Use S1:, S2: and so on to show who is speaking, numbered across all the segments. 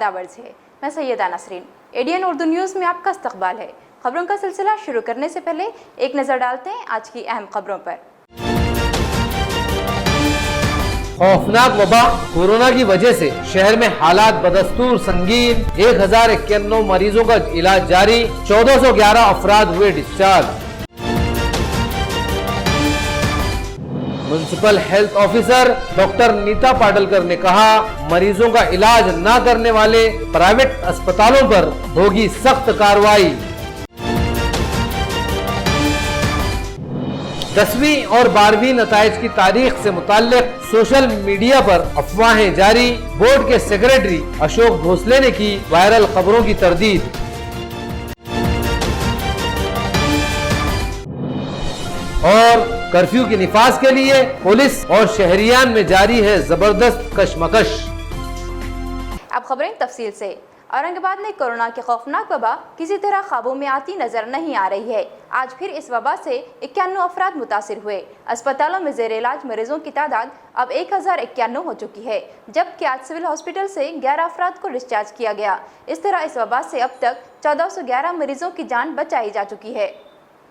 S1: आदाब है। मैं सैयदा नसरीन, एडीएन उर्दू न्यूज़ में आपका इस्तकबाल है। खबरों का सिलसिला शुरू करने से पहले एक नज़र डालते हैं आज की अहम खबरों पर।
S2: खौफनाक वबा कोरोना की वजह से शहर में हालात बदस्तूर संगीन। 1091 मरीजों का इलाज जारी, 1411 अफराद हुए discharge. Municipal health officer doctor Nita Padalkar ने कहा, मरीजों का इलाज न करने वाले प्राइवेट अस्पतालों पर होगी सख्त कार्रवाई। 10वीं और 12वीं नताइज की तारीख से मुताल्लिक सोशल मीडिया पर अफवाहें जारी। बोर्ड के सेक्रेटरी अशोक भोसले ने की वायरल खबरों की तरदीद। और कर्फ्यू की निफाज के लिए पुलिस और शहरियान में जारी है जबरदस्त कशमकश।
S1: अब खबरें तफसील से। औरंगाबाद में कोरोना की खौफनाक वबा किसी तरह काबू में आती नजर नहीं आ रही है। आज फिर इस वबा से 91 अफराद मुतासिर हुए। अस्पतालों में जेर इलाज मरीजों की तादाद अब 1091 हो चुकी है, जबकि आज सिविल हॉस्पिटल से 11 अफराद को डिस्चार्ज किया गया। इस तरह इस वबा से अब तक 1411 मरीजों की जान बचाई जा चुकी है।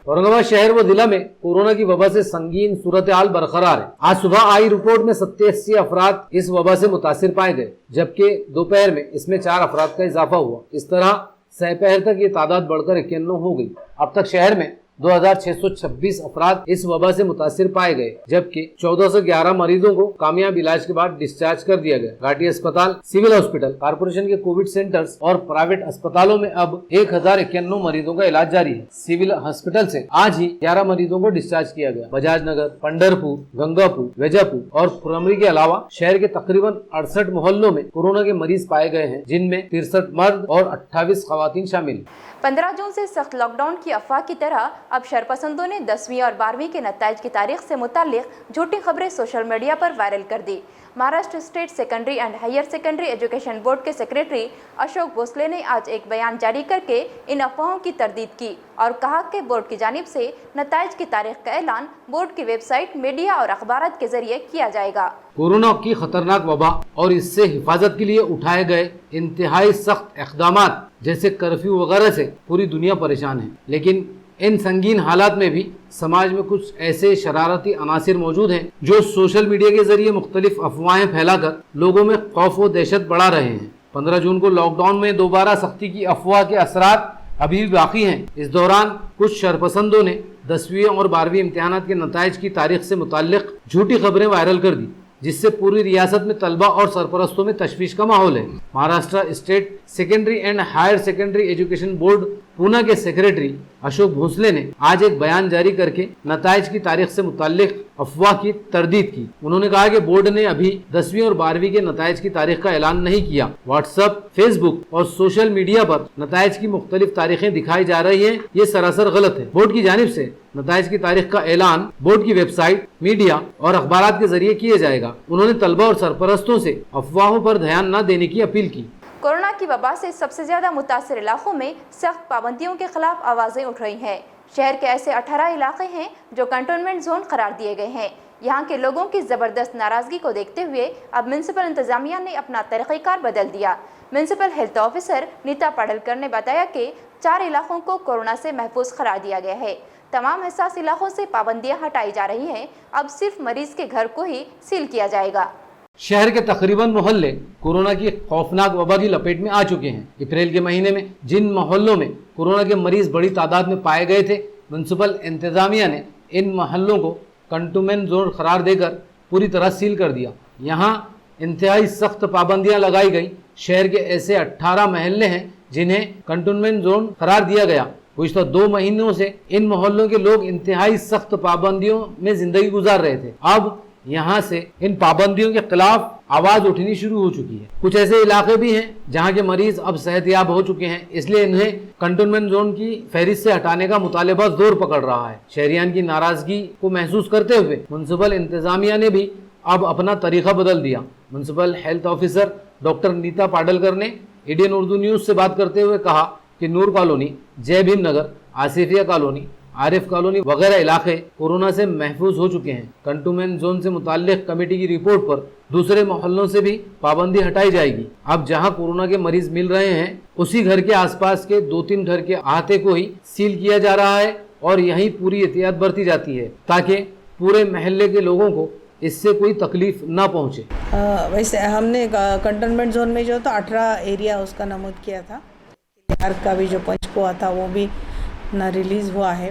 S2: औरंगाबाद शहर व जिला में कोरोना की वबा से संगीन सूरत हाल बरकरार है। आज सुबह आई रिपोर्ट में 87 अफराद इस वबा से मुतासिर पाए गए, जबकि दोपहर में इसमें 4 अफराद का इजाफा हुआ। इस तरह सहपहर तक ये तादाद बढ़कर 91 हो गई। अब तक शहर में 2626 अफराद इस वबा से मुतासिर पाए गए, जबकि 1411 मरीजों को कामयाब इलाज के बाद डिस्चार्ज कर दिया गया। घाटी अस्पताल, सिविल हॉस्पिटल, कारपोरेशन के कोविड सेंटर्स और प्राइवेट अस्पतालों में अब 1091 मरीजों का इलाज जारी है। सिविल हॉस्पिटल से आज ही 11 मरीजों को डिस्चार्ज किया गया। बजाज नगर, पंढरपुर, गंगापुर, वेजापुर और फुलंब्री के अलावा शहर के तकरीबन 68 मोहल्लों में कोरोना के मरीज पाए गए हैं, जिनमें 63 मर्द और 28 खवातीन शामिल।
S1: 15 जून से सख्त लॉकडाउन की अफवाह की तरह अब शरपसंदों ने 10वीं और 12वीं के नताइज की तारीख से मुताल्लिक झूठी खबरें सोशल मीडिया पर वायरल कर दी। Maharashtra state secondary and higher secondary education board के सेक्रेटरी अशोक भोसले ने आज एक बयान जारी करके इन अफवाहों की तरदीद की और कहा कि बोर्ड की जानिब से नताइज की तारीख का ऐलान बोर्ड की वेबसाइट, मीडिया और अखबारात के जरिए किया जाएगा।
S2: कोरोना की खतरनाक वबा और इससे हिफाजत के लिए उठाए गए इंतहाई सख्त इक़दामात जैसे कर्फ्यू वगैरह से पूरी दुनिया परेशान है, लेकिन इन संगीन हालात में भी समाज में कुछ ऐसे शरारती अनासिर मौजूद हैं जो सोशल मीडिया के जरिए मुख्तलिफ अफवाहें फैलाकर लोगों में खौफ व दहशत बढ़ा रहे हैं। 15 जून को लॉकडाउन में दोबारा सख्ती की अफवाह के असरात अभी भी बाकी हैं। इस दौरान कुछ शरपसंदों ने 10वीं और 12वीं इम्तिहानात के नताइज की तारीख से मुताल्लिक झूठी खबरें वायरल कर दी, जिससे पूरी रियासत में तलबा और सरपरस्तों में तशवीश का माहौल है। Maharashtra state secondary and higher secondary education board Poona के सेक्रेटरी अशोक भोसले ने आज एक बयान जारी करके नताइज की तारीख से मुताल्लिक अफवाह की तरदीद की। उन्होंने कहा कि बोर्ड ने अभी 10वीं और 12वीं के नताइज की तारीख का ऐलान नहीं किया। व्हाट्सएप, फेसबुक और सोशल मीडिया पर नताइज की मुख्तलिफ तारीखें दिखाई जा रही हैं, ये सरासर गलत है। बोर्ड की जानिब से नताइज की तारीख का ऐलान बोर्ड की वेबसाइट, मीडिया और अखबारात के जरिए किया जाएगा। उन्होंने तलबा और सरपरस्तों से अफवाहों पर ध्यान न देने की अपील की।
S1: कोरोना की वबा से सबसे ज्यादा मुतासिर इलाकों में सख्त पाबंदियों के खिलाफ आवाजें उठ रही हैं। शहर के ऐसे 18 इलाके हैं जो कंटेनमेंट जोन करार दिए गए हैं। यहाँ के लोगों की जबरदस्त नाराजगी को देखते हुए अब म्युनिसिपल इंतजामिया ने अपना तरीक़ाकार बदल दिया। Municipal health officer Nita Padalkar ने बताया कि 4 इलाकों को कोरोना से महफूज करार दिया गया है। तमाम हसास इलाकों से पाबंदियाँ हटाई जा रही हैं। अब सिर्फ मरीज के घर को ही सील किया जाएगा।
S2: शहर के तकरीबन मोहल्ले कोरोना की खौफनाक वबा की लपेट में आ चुके हैं। अप्रैल के महीने में जिन मोहल्लों में कोरोना के मरीज बड़ी तादाद में पाए गए थे, म्युनिसिपल इंतजामिया ने इन मोहल्लों को कंटेनमेंट जोन करार देकर पूरी तरह सील कर दिया। यहाँ इंतहाई सख्त पाबंदियां लगाई गई। शहर के ऐसे 18 मोहल्ले हैं जिन्हें कंटेनमेंट जोन करार दिया गया। पिछले 2 महीनों से इन मोहल्लों के लोग इंतहाई सख्त पाबंदियों में जिंदगी गुजार रहे थे। अब यहाँ से इन पाबंदियों के खिलाफ आवाज उठनी शुरू हो चुकी है। कुछ ऐसे इलाके भी हैं जहाँ के मरीज अब सेहतयाब हो चुके हैं, इसलिए इन्हें कंटेनमेंट जोन की फहरिस्त से हटाने का मुतालबा जोर पकड़ रहा है। शहरियान की नाराजगी को महसूस करते हुए म्युनिसिपल इंतजामिया ने भी अब अपना तरीका बदल दिया। Municipal health officer doctor Nita Padalkar ने एडीएन उर्दू न्यूज़ से बात करते हुए कहा कि नूर कॉलोनी, जय भीम नगर, आसिफिया कॉलोनी, आरिफ कॉलोनी वगैरह इलाके कोरोना से महफूज हो चुके हैं। कंटेनमेंट जोन से मुताल्लिक कमेटी की रिपोर्ट पर दूसरे मोहल्लों से भी पाबंदी हटाई जाएगी। अब जहां कोरोना के मरीज मिल रहे हैं उसी घर के आसपास के 2-3 घर के अहाते को ही सील किया जा रहा है और यहीं पूरी एहतियात बरती जाती है ताकि पूरे महल्ले के लोगों को इससे कोई तकलीफ ना पहुंचे।
S3: वैसे हमने कंटेनमेंट जोन में जो था 18 एरिया उसका नमूद किया था। बिहार का भी जो पंचकुआ था वो भी ना रिलीज़ हुआ है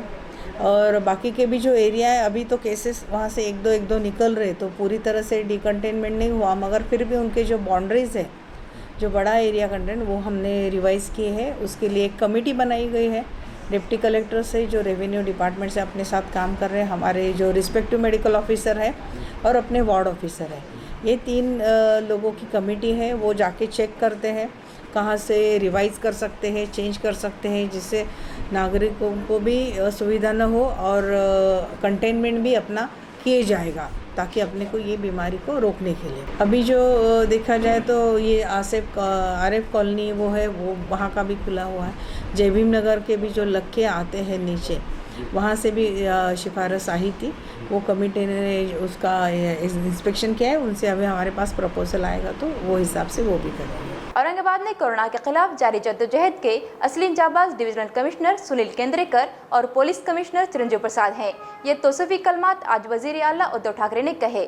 S3: और बाकी के भी जो एरिया है अभी तो केसेस वहाँ से एक दो निकल रहे, तो पूरी तरह से डिकंटेनमेंट नहीं हुआ, मगर फिर भी उनके जो बाउंड्रीज़ है, जो बड़ा एरिया कंटेंट, वो हमने रिवाइज़ किए हैं। उसके लिए एक कमेटी बनाई गई है डिप्टी कलेक्टर से, जो रेवेन्यू डिपार्टमेंट से अपने साथ काम कर रहे हैं, हमारे जो रिस्पेक्टिव मेडिकल ऑफिसर है और अपने वार्ड ऑफिसर है। ये 3 लोगों की कमेटी है, वो जाके चेक करते हैं कहाँ से रिवाइज़ कर सकते हैं, चेंज कर सकते हैं, जिससे नागरिकों को भी असुविधा न हो और कंटेनमेंट भी अपना किए जाएगा ताकि अपने को ये बीमारी को रोकने के लिए। अभी जो देखा जाए तो ये आरिफ कॉलोनी वो है, वो वहाँ का भी खुला हुआ है। जय भीम नगर के भी जो लक्के आते हैं नीचे, वहाँ से भी सिफारिश आई थी, वो कमेटी ने उसका इंस्पेक्शन किया है। उनसे अभी हमारे पास प्रपोजल आएगा तो वो हिसाब से वो भी करेंगे।
S1: औरंगाबाद में कोरोना के खिलाफ जारी जद्दोजहद के असली इंजाबाज डिविजनल कमिश्नर सुनील केंद्रेकर और पुलिस कमिश्नर चिरंजीव प्रसाद हैं। ये तौसीफी कलमात आज वज़ीर आला उद्धव ठाकरे ने कहे।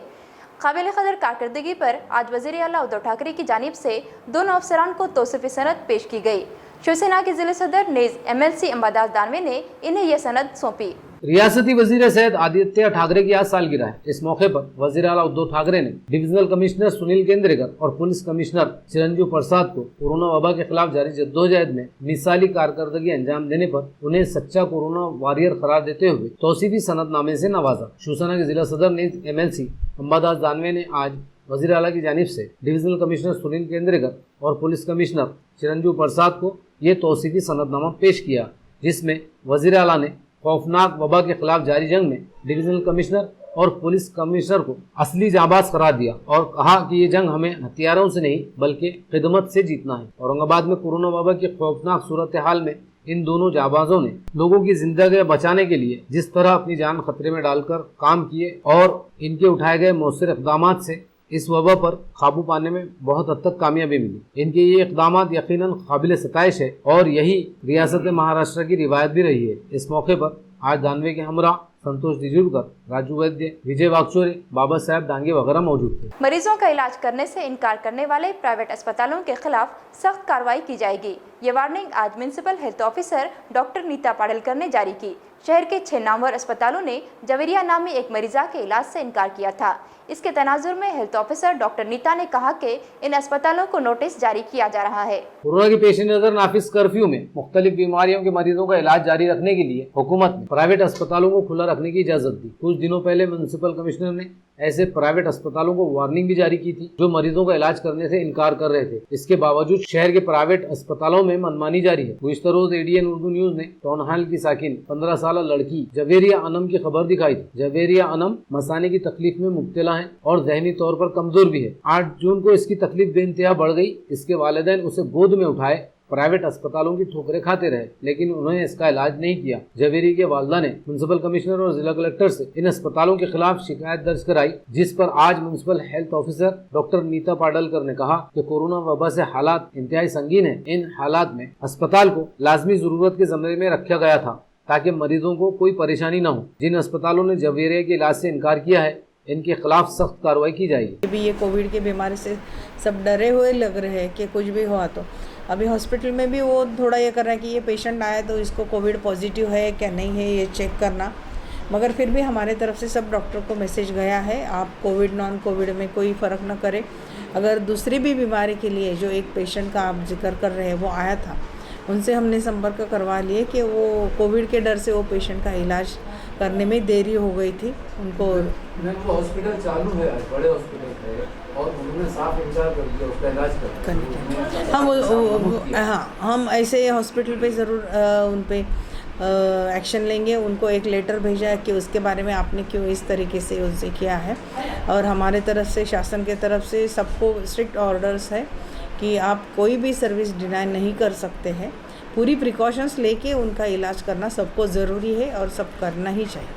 S1: काबिल कदर कारकर्दगी पर आज वज़ीर आला उद्धव ठाकरे की जानिब से दोनों अफसरान को तौसीफी सनद पेश की गई। शिवसेना के जिले सदर नेज MLC अंबादास दानवे ने इन्हें यह सनद सौंपी।
S2: रियासती वजीर सेहत आदित्य ठाकरे की आज सालगिरह है। इस मौके पर वजीर आला उद्धव ठाकरे ने डिविजनल कमिश्नर सुनील केंद्रेकर और पुलिस कमिश्नर चिरंजीव प्रसाद को कोरोना वबा के खिलाफ जारी जद्दोजहद में मिसाली कारकर्दगी अंजाम देने पर उन्हें सच्चा कोरोना वॉरियर करार देते हुए तौसीफी सनदनामे से नवाजा। शिवसेना के जिला सदर नेज MLC अंबादास दानवे ने आज वजीर आला की जानिब से डिविजनल कमिश्नर सुनील केंद्रेकर और पुलिस कमिश्नर चिरंजीव प्रसाद को ये तौसीफी सनदनामा पेश किया, जिसमें वजीर आला ने खौफनाक वबा के खिलाफ जारी जंग में डिविजनल कमिश्नर और पुलिस कमिश्नर को असली जाबाज करार दिया और कहा कि ये जंग हमें हथियारों से नहीं बल्कि खिदमत से जीतना है। औरंगाबाद में कोरोना वबा की खौफनाक सूरत हाल में इन दोनों जाबाजों ने लोगों की जिंदगी बचाने के लिए जिस तरह अपनी जान खतरे में डालकर काम किए और इनके उठाए गए मौसर इक़दामात से इस वबा पर काबू पाने में बहुत हद तक कामयाबी मिली। इनके ये इक़दामात यकीनन काबिल सताइश है और यही रियासत महाराष्ट्र की रिवायत भी रही है। इस मौके पर आज दानवे के हमरा संतोष दिजूरकर, राजू वैद्य, विजय वागचौरे, बाबा साहब डांगे वगैरह मौजूद थे।
S1: मरीजों का इलाज करने से इनकार करने वाले प्राइवेट अस्पतालों के खिलाफ सख्त कार्रवाई की जाएगी। ये वार्निंग आज municipal health officer doctor Nita Padalkar ने जारी की। शहर के 6 नामवर अस्पतालों ने जवेरिया नामी एक मरीजा के इलाज से इनकार किया था। इसके तनाजुर में हेल्थ ऑफिसर डॉक्टर नीता ने कहा कि इन अस्पतालों को नोटिस जारी किया जा रहा है।
S2: कोरोना के पेश नजर नाफिज कर्फ्यू में मुख्तलिफ बीमारियों के मरीजों का इलाज जारी रखने के लिए हुकूमत ने प्राइवेट अस्पतालों को खुला रखने की इजाजत दी। कुछ दिनों पहले म्युनिसिपल कमिश्नर ने ऐसे प्राइवेट अस्पतालों को वार्निंग भी जारी की थी जो मरीजों का इलाज करने से इनकार कर रहे थे। इसके बावजूद शहर के प्राइवेट अस्पतालों में मनमानी जारी है। गुज़िश्ता रोज ADN उर्दू न्यूज ने टाउन हॉल की साकिन 15 साल लड़की जवेरिया अनम की खबर दिखाई थी। जवेरिया अनम मसाने की तकलीफ में मुब्तला है और ज़हनी तौर पर कमजोर भी है। 8 जून को इसकी तकलीफ बेइंतहा बढ़ गई। इसके वालिदैन उसे गोद में उठाए प्राइवेट अस्पतालों की ठोकरें खाते रहे, लेकिन उन्होंने इसका इलाज नहीं किया। जवेरी के वालदा ने म्युनिसिपल कमिश्नर और जिला कलेक्टर से इन अस्पतालों के खिलाफ शिकायत दर्ज कराई, जिस पर आज municipal health officer doctor Nita Padalkar ने कहा कि कोरोना वबा से हालात इंतहाई संगीन है। इन हालात में अस्पताल को लाजमी जरूरत के ज़मरे में रखा गया था ताकि मरीजों को कोई परेशानी न हो। जिन अस्पतालों ने जवेरिया के इलाज से इनकार किया है इनके खिलाफ सख्त कार्रवाई की जाएगी।
S3: अभी ये कोविड की बीमारी से सब डरे हुए लग रहे हैं कि कुछ भी हुआ तो अभी हॉस्पिटल में भी वो थोड़ा ये कर रहा है कि ये पेशेंट आया तो इसको कोविड पॉजिटिव है क्या नहीं है ये चेक करना, मगर फिर भी हमारे तरफ से सब डॉक्टर को मैसेज गया है आप कोविड नॉन कोविड में कोई फ़र्क न करें। अगर दूसरी भी बीमारी के लिए जो एक पेशेंट का आप जिक्र कर रहे हैं वो आया था, उनसे हमने संपर्क करवा लिए कि वो कोविड के डर से वो पेशेंट का इलाज करने में देरी हो गई थी। उनको
S2: हॉस्पिटल चालू है, बड़े हॉस्पिटल है और उन्होंने साफ इंतजार कर दिया उसका इलाज करने।
S3: हम ऐसे हॉस्पिटल पे ज़रूर उन पे एक्शन लेंगे। उनको एक लेटर भेजा है कि उसके बारे में आपने क्यों इस तरीके से उनसे किया है, और हमारे तरफ से शासन के तरफ से सबको स्ट्रिक्ट ऑर्डर्स है कि आप कोई भी सर्विस डिनाई नहीं कर सकते हैं पूरी प्रिकॉशंस लेके उनका इलाज करना सबको ज़रूरी है और सब करना ही चाहिए।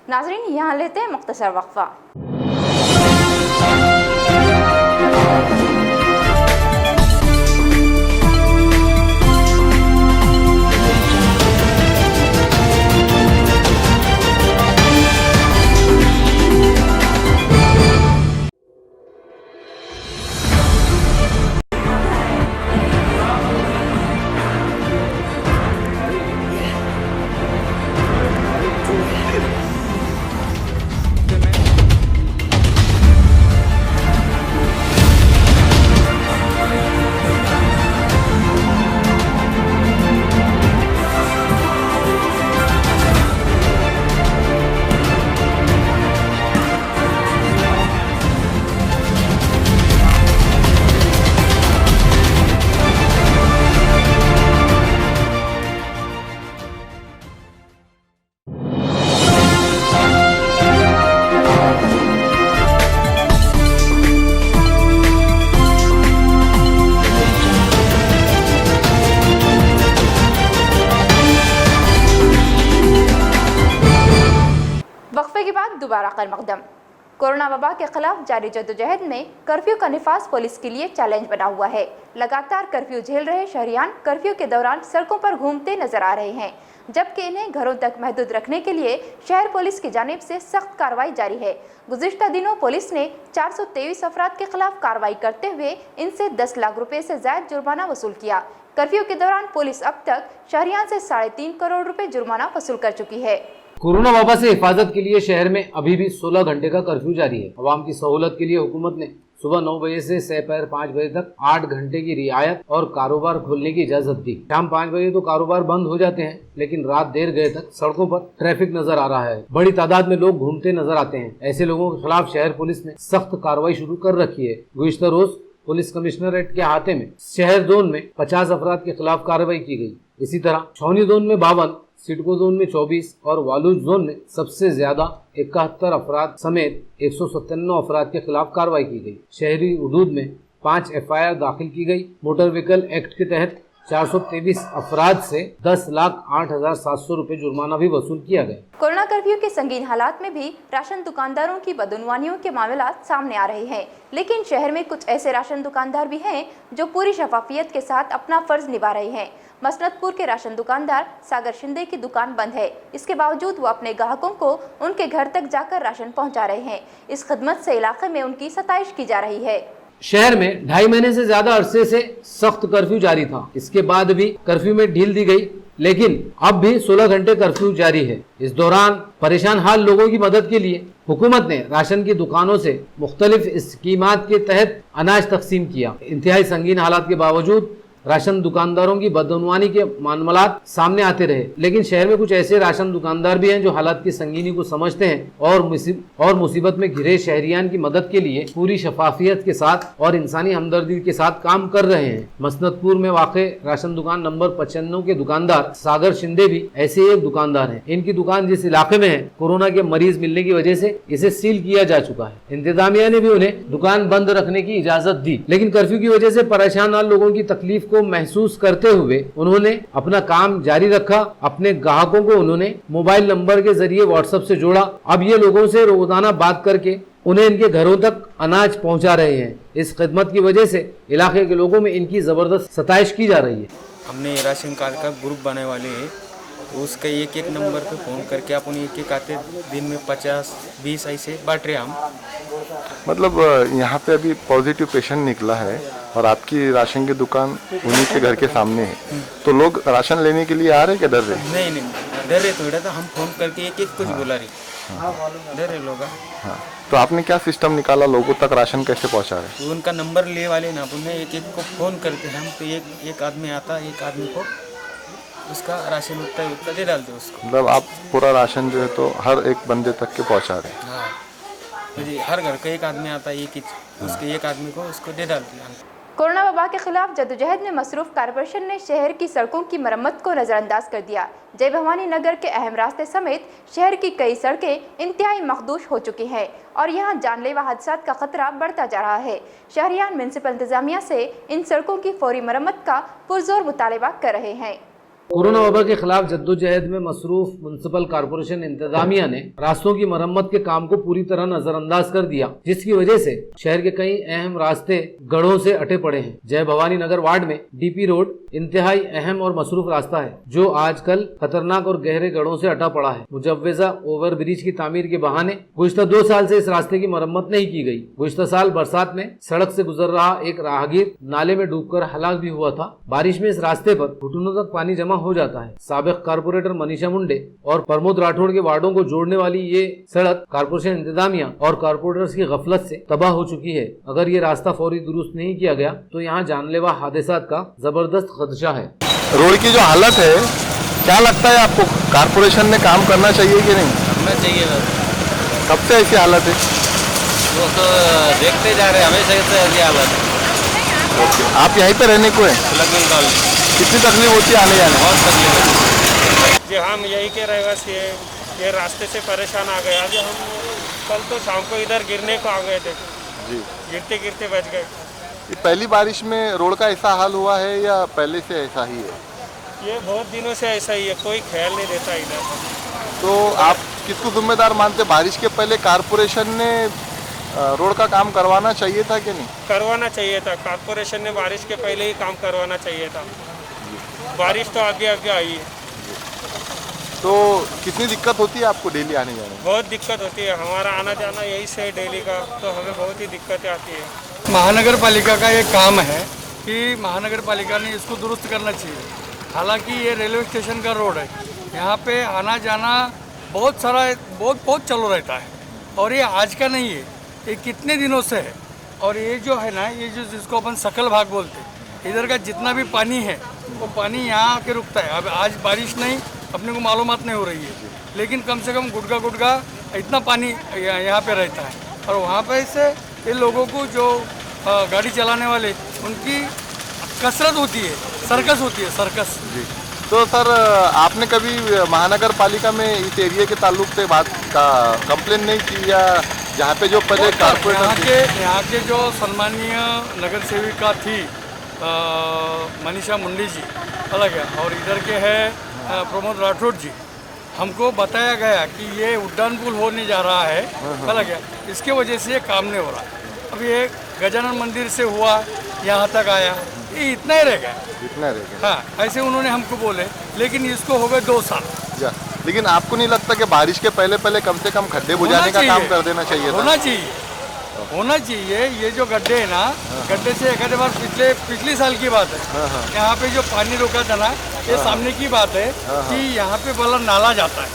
S1: नाजरीन, यहाँ लेते हैं मुख्तसर वक्फा। वक्फे के बाद दोबारा खैर-मक़दम। कोरोना वबा के खिलाफ जारी जद्दोजहद में कर्फ्यू का निफाज पुलिस के लिए चैलेंज बना हुआ है। लगातार कर्फ्यू झेल रहे शहरियान कर्फ्यू के दौरान सड़कों पर घूमते नजर आ रहे हैं, जबकि इन्हें घरों तक महदूद रखने के लिए शहर पुलिस की जानिब से सख्त कार्रवाई जारी है। गुज़िश्ता दिनों पुलिस ने 423 अफराद के खिलाफ कार्रवाई करते हुए इनसे 10 लाख रुपए से ज़ायद जुर्माना वसूल किया। कर्फ्यू के दौरान पुलिस अब तक शहरियान से 3.5 करोड़ रुपए जुर्माना वसूल कर चुकी है।
S2: कोरोना वबा से हिफाजत के लिए शहर में अभी भी 16 घंटे का कर्फ्यू जारी है। अवाम की सहूलत के लिए हुकूमत ने सुबह 9 बजे से दोपहर 5 बजे तक 8 घंटे की रियायत और कारोबार खोलने की इजाजत दी। शाम 5 बजे तो कारोबार बंद हो जाते हैं, लेकिन रात देर गए तक सड़कों पर ट्रैफिक नजर आ रहा है। बड़ी तादाद में लोग घूमते नजर आते हैं। ऐसे लोगों के खिलाफ शहर पुलिस ने सख्त कार्रवाई शुरू कर रखी है। गुज़िश्ता रोज पुलिस कमिश्नरेट के अहाते में शहर जोन में 50 अफराद के खिलाफ कार्रवाई की गई। इसी तरह छौनी जोन में 52, सिडको जोन में 24 और वालूज जोन में सबसे ज्यादा 71 अफराद समेत 197 अफराद के खिलाफ कार्रवाई की गई। शहरी हुदूद में 5 FIR दाखिल की गई। मोटर व्हीकल एक्ट के तहत 423 अफराद से 10,08,700 रुपए जुर्माना भी वसूल किया गया।
S1: कोरोना कर्फ्यू के संगीन हालात में भी राशन दुकानदारों की बदउनवानियों के मामलात सामने आ रहे हैं, लेकिन शहर में कुछ ऐसे राशन दुकानदार भी हैं जो पूरी शफाफियत के साथ अपना फर्ज निभा रहे हैं। मसनतपुर के राशन दुकानदार सागर शिंदे की दुकान बंद है, इसके बावजूद वो अपने ग्राहकों को उनके घर तक जाकर राशन पहुंचा रहे हैं। इस खिदमत से इलाके में उनकी सताइश की जा रही है।
S2: शहर में 2.5 महीने से ज्यादा अरसे से सख्त कर्फ्यू जारी था। इसके बाद भी कर्फ्यू में ढील दी गई, लेकिन अब भी 16 घंटे कर्फ्यू जारी है। इस दौरान परेशान हाल लोगों की मदद के लिए हुकूमत ने राशन की दुकानों से मुख्तलिफ स्कीमात के तहत अनाज तकसीम किया। इंतहाई संगीन हालात के बावजूद राशन दुकानदारों की बदउनवानी के मामलात सामने आते रहे, लेकिन शहर में कुछ ऐसे राशन दुकानदार भी हैं जो हालात की संगीनी को समझते हैं और मुसीबत में घिरे शहरियान की मदद के लिए पूरी शफाफियत के साथ और इंसानी हमदर्दी के साथ काम कर रहे हैं। मसनतपुर में वाक़े राशन दुकान नंबर 95 के दुकानदार सागर शिंदे भी ऐसे एक दुकानदार हैं। इनकी दुकान जिस इलाके में है, कोरोना के मरीज मिलने की वजह से इसे सील किया जा चुका है। इंतजामिया ने भी उन्हें दुकान बंद रखने की इजाजत दी, लेकिन कर्फ्यू की वजह से परेशान हाल लोगों की तकलीफ को महसूस करते हुए उन्होंने अपना काम जारी रखा। अपने ग्राहकों को उन्होंने मोबाइल नंबर के जरिए व्हाट्सएप से जोड़ा। अब ये लोगों से रोजाना बात करके उन्हें इनके घरों तक अनाज पहुंचा रहे हैं। इस खिदमत की वजह से इलाके के लोगों में इनकी जबरदस्त सताइश की जा रही है।
S4: हमने राशन कार्ड का ग्रुप बनाने वाले हैं, तो उसके एक एक नंबर पे फ़ोन करके अपन एक एक आते दिन में 50-20 ऐसे बांट रहे हम।
S5: मतलब यहाँ पे अभी पॉजिटिव पेशेंट निकला है और आपकी राशन की दुकान उन्हीं के घर के सामने है, तो लोग राशन लेने के लिए आ रहे क्या डर रहे?
S4: नहीं डर रहे थोड़ा, तो हम फ़ोन करके एक एक कुछ बोला रहे, डर रहे लोग।
S5: हाँ, तो आपने क्या सिस्टम निकाला, लोगों तक राशन कैसे पहुँचा रहे?
S4: तो उनका नंबर ले वाले ना, उन्हें एक एक को फ़ोन करते हैं हम, तो एक आदमी आता, एक आदमी को उसका राशन उतना दे डालते उसको।
S5: मतलब आप पूरा राशन जो है तो हर एक बंदे तक के पहुँचा रहे हैं?
S4: हाँ जी, हर घर का एक आदमी आता है, उसके एक आदमी को उसको दे डालते हैं।
S1: कोरोना वबा के खिलाफ जद्दोजहद में मसरूफ कारपोरेशन ने शहर की सड़कों की मरम्मत को नज़रअंदाज कर दिया। जय भवानी नगर के अहम रास्ते समेत शहर की कई सड़कें इंतहाई मखदूश हो चुकी हैं और यहाँ जानलेवा हादसात का खतरा बढ़ता जा रहा है। शहरियान म्युनिसिपल इंतजामिया से इन सड़कों की फौरी मरम्मत का पुरजोर मुतालबा कर रहे हैं।
S2: कोरोना वबा के खिलाफ जद्दोजहद में मसरूफ म्युनिसिपल कॉरपोरेशन इंतजामिया ने रास्तों की मरम्मत के काम को पूरी तरह नजरअंदाज कर दिया, जिसकी वजह से शहर के कई अहम रास्ते गढ़ों से अटे पड़े हैं। जय भवानी नगर वार्ड में डीपी रोड इंतहाई अहम और मसरूफ रास्ता है, जो आजकल खतरनाक और गहरे गढ़ों से अटा पड़ा है। मुजव्वजा ओवर ब्रिज की तामीर के बहाने गुज़िश्ता 2 साल से इस रास्ते की मरम्मत नहीं की गई। गुज़िश्ता साल बरसात में सड़क से गुजर रहा एक राहगीर नाले में डूबकर हलाक भी हुआ था। बारिश में इस रास्ते पर घुटनों तक पानी जमा हो जाता है। साबिक कारपोरेटर मनीषा मुंडे और प्रमोद राठौड़ के वार्डों को जोड़ने वाली ये सड़क कारपोरेशन इंतजामिया और कारपोरेटर्स की गफलत से तबाह हो चुकी है। अगर ये रास्ता फौरी दुरुस्त नहीं किया गया तो यहाँ जानलेवा हादसात का जबरदस्त खदशा है।
S5: रोड की जो हालत है, क्या लगता है आपको, कारपोरेशन ने काम करना चाहिए कि नहीं?
S6: करना चाहिए सर।
S5: कब से ऐसी हालत है?
S6: वो तो देखते जा रहे हैं, हमेशा से ऐसी हालत है।
S5: आप यहीं पे रहने को है?
S6: लखनऊ कॉलोनी
S5: कितनी तकलीफ होती है आने जाने?
S6: बहुत तकलीफ है
S7: जी। हम यही के रहवासी है, ये रास्ते से परेशान आ गए। आज हम कल तो शाम को इधर गिरने को आ गए थे
S5: जी।
S7: गिरते गिरते बच गए।
S5: ये पहली बारिश में रोड का ऐसा हाल हुआ है या पहले से ऐसा ही है?
S7: ये बहुत दिनों से ऐसा ही है, कोई ख्याल नहीं देता इधर।
S5: तो आप किसको जिम्मेदार मानते? बारिश के पहले कारपोरेशन ने रोड का काम करवाना चाहिए था कि नहीं?
S7: करवाना चाहिए था, कारपोरेशन ने बारिश के पहले ही काम करवाना चाहिए था। बारिश तो आगे आगे आई है।
S5: तो कितनी दिक्कत होती है आपको डेली आने जाने में?
S7: बहुत दिक्कत होती है, हमारा आना जाना यही से डेली का, तो हमें बहुत ही दिक्कतें आती है।
S8: महानगर पालिका का ये काम है कि महानगर पालिका ने इसको दुरुस्त करना चाहिए। हालांकि ये रेलवे स्टेशन का रोड है, यहाँ पे आना जाना बहुत चालू रहता है और ये आज का नहीं है, ये कितने दिनों से है। और ये जो है ना, ये जो जिसको अपन सकल भाग बोलते हैं, इधर का जितना भी पानी है वो पानी यहाँ आके रुकता है। अब आज बारिश नहीं, अपने को मालूमात नहीं हो रही है, लेकिन कम से कम गुटका इतना पानी यहाँ पे रहता है। और वहाँ पे से ये लोगों को जो गाड़ी चलाने वाले, उनकी कसरत होती है, सर्कस होती है, सर्कस।
S5: जी। तो सर, आपने कभी महानगर पालिका में इस एरिया के ताल्लुक से बात का कंप्लेन नहीं की, या जहाँ पे जो पहले कारपोरेटर
S8: यहाँ के जो सम्मानीय नगर सेविका थी मनीषा मुंडी जी अलग है, और इधर के है प्रमोद राठौड़ जी, हमको बताया गया कि ये उड्डान पुल होने जा रहा है अलग है, इसके वजह से ये काम नहीं हो रहा। अब ये गजानन मंदिर से हुआ यहाँ तक आया, ये इतना ही रह गया। हाँ, ऐसे उन्होंने हमको बोले, लेकिन इसको हो गए 2 साल।
S5: लेकिन आपको नहीं लगता कि बारिश के पहले कम से कम खड्डे बुझाने का काम कर देना चाहिए था?
S8: होना चाहिए। ये जो गड्ढे है ना, गड्ढे से एक आधे बार पिछली साल की बात है, यहाँ पे जो पानी रुका था ना, ये सामने की बात है कि यहाँ पे बड़ा नाला जाता है,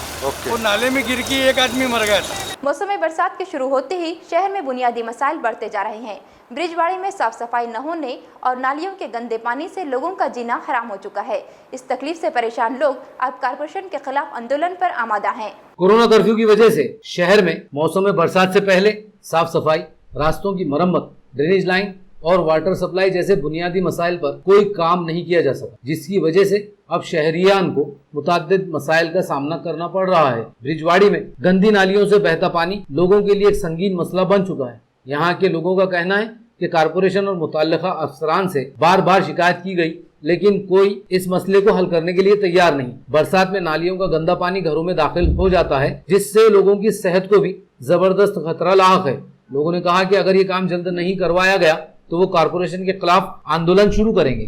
S8: वो नाले में गिर के एक आदमी मर गया था।
S1: मौसम बरसात के शुरू होते ही शहर में बुनियादी मसाइल बढ़ते जा रहे हैं। ब्रिजवाड़ी में साफ सफाई न होने और नालियों के गंदे पानी से लोगों का जीना हराम हो चुका है। इस तकलीफ से परेशान लोग अब कारपोरेशन के खिलाफ आंदोलन पर आमादा हैं।
S2: कोरोना कर्फ्यू की वजह से शहर में मौसम बरसात से पहले साफ सफाई, रास्तों की मरम्मत, ड्रेनेज लाइन और वाटर सप्लाई जैसे बुनियादी मसाइल पर कोई काम नहीं किया जा सका, जिसकी वजह से अब शहरियान को मुताद्दिद मसाइल का सामना करना पड़ रहा है। ब्रिजवाड़ी में गंदी नालियों से बहता पानी लोगों के लिए एक संगीन मसला बन चुका है। यहाँ के लोगों का कहना है कि कारपोरेशन और मुतल्लिका अफसरान से बार बार शिकायत की गई, लेकिन कोई इस मसले को हल करने के लिए तैयार नहीं। बरसात में नालियों का गंदा पानी घरों में दाखिल हो जाता है, जिससे लोगों की सेहत को भी जबरदस्त खतरा लाक है। लोगों ने कहा कि अगर ये काम जल्द नहीं करवाया गया तो वो कारपोरेशन के खिलाफ आंदोलन शुरू करेंगे।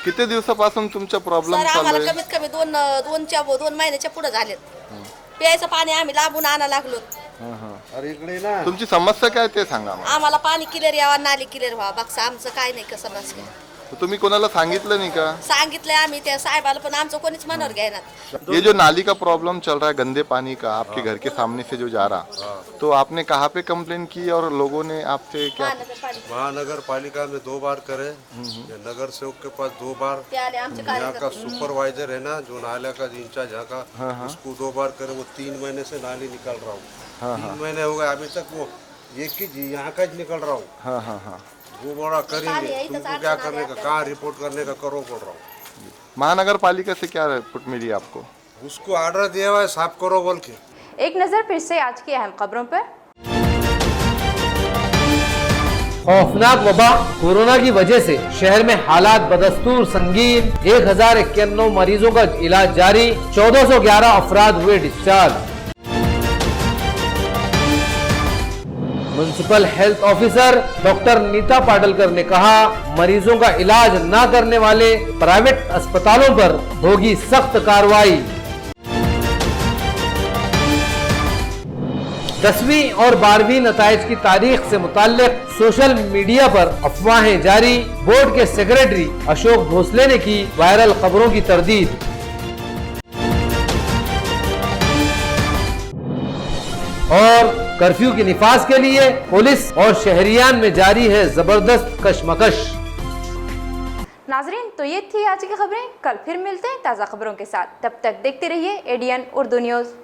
S5: किती दिवसापासून तुमच्या प्रॉब्लेम
S9: सर, आम्हाला कमीत कमी 2 महिन्याच्या पुढे झालेत. प्यायचं पाणी आम्ही लांबून आणा लागलो.
S5: तुमची समस्या काय ते सांगा.
S9: आम्हाला पाणी क्लिअर यावा, नाली क्लिअर व्हावा, बाकी आमचं काय नाही कसं बस.
S5: तुम्ही कोणाला सांगितलं नाही का?
S9: सांगितलंय आम्ही त्या साहेबाला, पण आमचं कोणीच मनावर घेणार.
S5: ये जो नाली का प्रॉब्लम चल रहा है, गंदे पानी का, आपके घर के सामने से जो जा रहा, तो आपने कहाँ पे कंप्लेन की और लोगों ने आपसे क्या?
S10: महानगर पालिका में 2 बार करे, नगर सेवक के पास 2 बार, यहाँ का सुपरवाइजर है ना जो नाले का इंचार्ज यहाँ का, उसको 2 बार करे। वो 3 महीने से नाली निकाल रहा हूँ, 3 महीने हो गए अभी तक वो एक ही यहाँ का निकल रहा हूँ। वो बड़ा करेंगे, तुमको क्या करने का, कहाँ रिपोर्ट करने का करो बोल रहा हूँ।
S5: महानगर पालिका से क्या रिपोर्ट मिली आपको?
S10: उसको ऑर्डर दिया हुआ है साफ करो बोल के।
S1: एक नजर फिर से आज की अहम खबरों पर।
S2: खौफनाक वबा कोरोना की वजह से शहर में हालात बदस्तूर संगीन। 1091 मरीजों का इलाज जारी, 1411 अफराद हुए discharge. Municipal health officer doctor Nita Padalkar ने कहा, मरीजों का इलाज न करने वाले प्राइवेट अस्पतालों पर होगी सख्त कार्रवाई। 10वीं और 12वीं नताइज की तारीख से मुताल्लिक सोशल मीडिया पर अफवाहें जारी। बोर्ड के सेक्रेटरी अशोक भोसले ने की वायरल खबरों की तरदीद। और कर्फ्यू की निफाज के लिए पुलिस और शहरियान में जारी है जबरदस्त कशमकश।
S1: नाजरीन, तो ये थी आज की खबरें। कल फिर मिलते हैं ताज़ा खबरों के साथ। तब तक देखते रहिए ADN उर्दू न्यूज़।